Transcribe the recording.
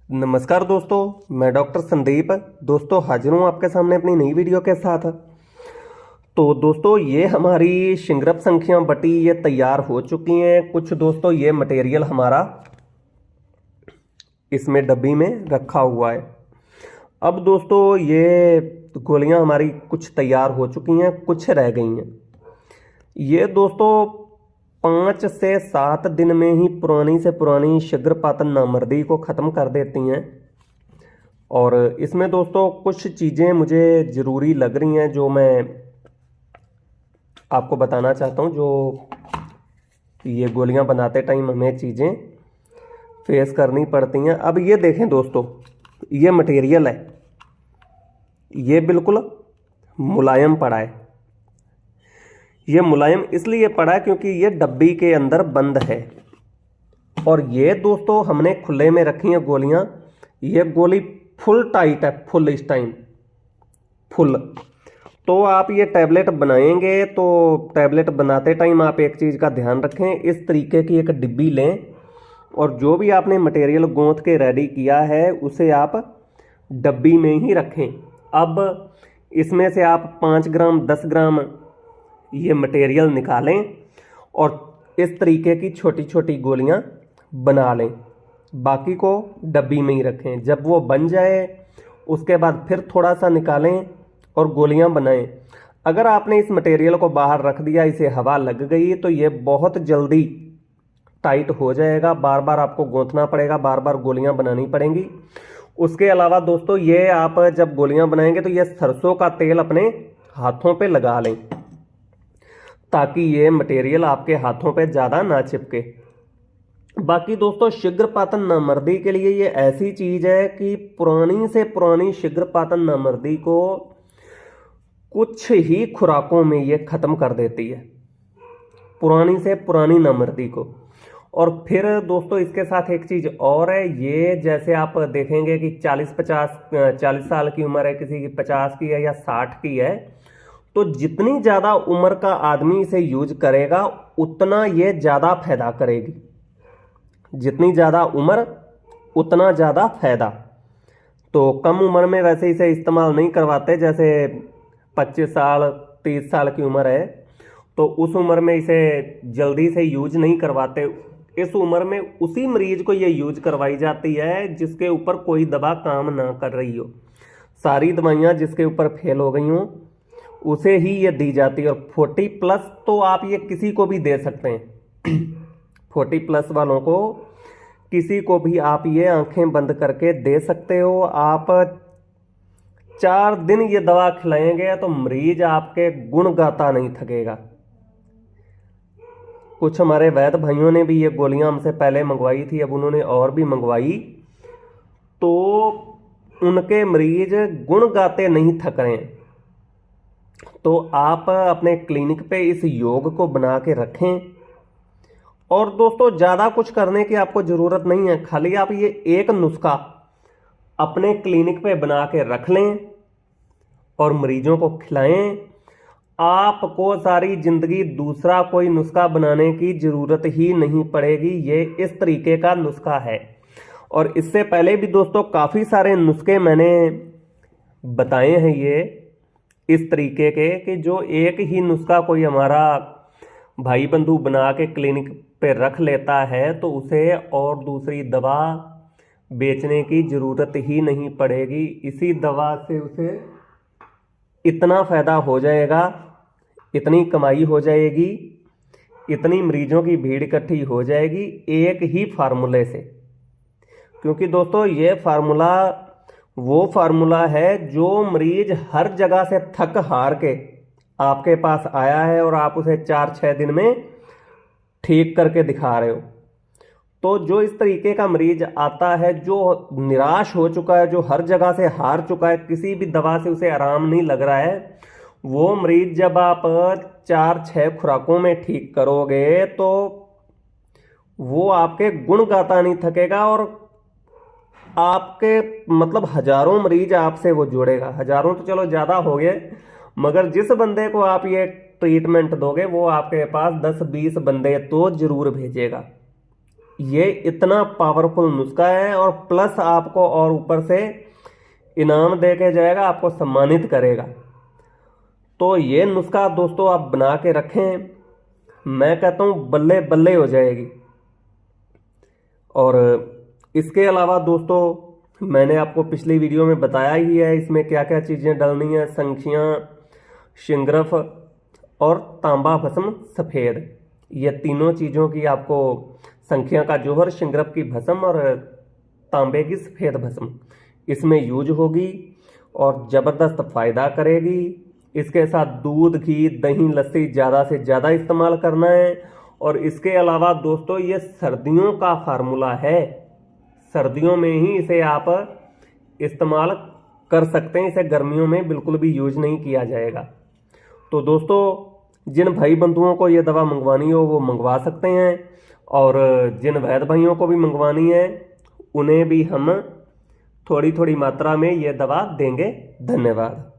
नमस्कार दोस्तों, मैं डॉक्टर संदीप दोस्तों हाजिर हूँ आपके सामने अपनी नई वीडियो के साथ। तो दोस्तों ये हमारी शिंगरप संख्या बटी ये तैयार हो चुकी हैं। कुछ दोस्तों ये मटेरियल हमारा इसमें डब्बी में रखा हुआ है। अब दोस्तों ये गोलियां हमारी कुछ तैयार हो चुकी हैं, कुछ रह गई हैं। ये दोस्तों 5 से 7 दिन में ही पुरानी से पुरानी शीघ्रपातन नामर्दी को ख़त्म कर देती हैं। और इसमें दोस्तों कुछ चीज़ें मुझे ज़रूरी लग रही हैं जो मैं आपको बताना चाहता हूं, जो ये गोलियां बनाते टाइम हमें चीज़ें फेस करनी पड़ती हैं। अब ये देखें दोस्तों, ये मटेरियल है, ये बिल्कुल मुलायम पड़ा है। ये मुलायम इसलिए पड़ा है क्योंकि ये डब्बी के अंदर बंद है। और ये दोस्तों हमने खुले में रखी हैं गोलियां। ये गोली फुल टाइट है, फुल इस टाइम फुल। तो आप ये टैबलेट बनाएंगे तो टैबलेट बनाते टाइम आप एक चीज़ का ध्यान रखें, इस तरीके की एक डिब्बी लें और जो भी आपने मटेरियल गूंथ के रेडी किया है उसे आप डब्बी में ही रखें। अब इसमें से आप 5 ग्राम 10 ग्राम ये मटेरियल निकालें और इस तरीके की छोटी छोटी गोलियां बना लें, बाकी को डब्बी में ही रखें। जब वो बन जाए उसके बाद फिर थोड़ा सा निकालें और गोलियां बनाएं। अगर आपने इस मटेरियल को बाहर रख दिया, इसे हवा लग गई, तो ये बहुत जल्दी टाइट हो जाएगा। बार बार आपको गूंथना पड़ेगा, बार बार गोलियां बनानी पड़ेंगी। उसके अलावा दोस्तों ये आप जब गोलियां बनाएंगे तो ये सरसों का तेल अपने हाथों पे लगा लें ताकि ये मटेरियल आपके हाथों पे ज़्यादा ना चिपके। बाकी दोस्तों शीघ्रपातन नामर्दी के लिए ये ऐसी चीज़ है कि पुरानी से पुरानी शीघ्रपातन नामर्दी को कुछ ही खुराकों में ये ख़त्म कर देती है, पुरानी से पुरानी नामर्दी को। और फिर दोस्तों इसके साथ एक चीज़ और है, ये जैसे आप देखेंगे कि 40 साल की उम्र है, किसी की 50 की है या 60 की है, तो जितनी ज़्यादा उम्र का आदमी इसे यूज करेगा उतना ये ज़्यादा फायदा करेगी। जितनी ज़्यादा उम्र उतना ज़्यादा फायदा। तो कम उम्र में वैसे इसे इस्तेमाल नहीं करवाते, जैसे 25 साल 30 साल की उम्र है तो उस उम्र में इसे जल्दी से यूज नहीं करवाते। इस उम्र में उसी मरीज को ये यूज करवाई जाती है जिसके ऊपर कोई दवा काम ना कर रही हो। सारी दवाइयाँ जिसके ऊपर फेल हो गई हों उसे ही ये दी जाती है। और 40+ तो आप ये किसी को भी दे सकते हैं 40+ वालों को किसी को भी आप ये आंखें बंद करके दे सकते हो। आप 4 दिन ये दवा खिलाएंगे तो मरीज आपके गुण गाता नहीं थकेगा। कुछ हमारे वैद्य भाइयों ने भी ये गोलियां हमसे पहले मंगवाई थी, अब उन्होंने और भी मंगवाई, तो उनके मरीज गुण गाते नहीं थक रहे हैं। तो आप अपने क्लिनिक पे इस योग को बना के रखें। और दोस्तों ज़्यादा कुछ करने की आपको ज़रूरत नहीं है, खाली आप ये एक नुस्खा अपने क्लिनिक पे बना के रख लें और मरीजों को खिलाएं। आपको सारी ज़िंदगी दूसरा कोई नुस्खा बनाने की ज़रूरत ही नहीं पड़ेगी। ये इस तरीके का नुस्खा है। और इससे पहले भी दोस्तों काफ़ी सारे नुस्खे मैंने बताए हैं ये इस तरीके के, कि जो एक ही नुस्खा कोई हमारा भाई बंधु बना के क्लिनिक पे रख लेता है तो उसे और दूसरी दवा बेचने की ज़रूरत ही नहीं पड़ेगी। इसी दवा से उसे इतना फ़ायदा हो जाएगा, इतनी कमाई हो जाएगी, इतनी मरीजों की भीड़ इकट्ठी हो जाएगी एक ही फार्मूले से। क्योंकि दोस्तों ये फार्मूला वो फार्मूला है जो मरीज हर जगह से थक हार के आपके पास आया है और आप उसे 4-6 दिन में ठीक करके दिखा रहे हो। तो जो इस तरीके का मरीज आता है, जो निराश हो चुका है, जो हर जगह से हार चुका है, किसी भी दवा से उसे आराम नहीं लग रहा है, वो मरीज जब आप 4-6 खुराकों में ठीक करोगे तो वो आपके गुण गाता नहीं थकेगा और आपके मतलब हजारों मरीज आपसे वो जोड़ेगा। हजारों तो चलो ज़्यादा हो गए, मगर जिस बंदे को आप ये ट्रीटमेंट दोगे वो आपके पास 10-20 बंदे तो जरूर भेजेगा। ये इतना पावरफुल नुस्खा है, और प्लस आपको और ऊपर से इनाम दे के जाएगा, आपको सम्मानित करेगा। तो ये नुस्खा दोस्तों आप बना के रखें, मैं कहता हूँ बल्ले बल्ले हो जाएगी। और इसके अलावा दोस्तों मैंने आपको पिछली वीडियो में बताया ही है इसमें क्या क्या चीज़ें डालनी है। संखियाँ, शिंगरफ और तांबा भस्म सफ़ेद, ये तीनों चीज़ों की आपको, संखियाँ का जौहर, शिंगरफ की भस्म और तांबे की सफ़ेद भस्म इसमें यूज होगी और ज़बरदस्त फ़ायदा करेगी। इसके साथ दूध, घी, दही, लस्सी ज़्यादा से ज़्यादा इस्तेमाल करना है। और इसके अलावा दोस्तों ये सर्दियों का फार्मूला है, सर्दियों में ही इसे आप इस्तेमाल कर सकते हैं, इसे गर्मियों में बिल्कुल भी यूज नहीं किया जाएगा। तो दोस्तों जिन भाई बंधुओं को ये दवा मंगवानी हो वो मंगवा सकते हैं, और जिन वैद्य भाइयों को भी मंगवानी है उन्हें भी हम थोड़ी थोड़ी मात्रा में ये दवा देंगे। धन्यवाद।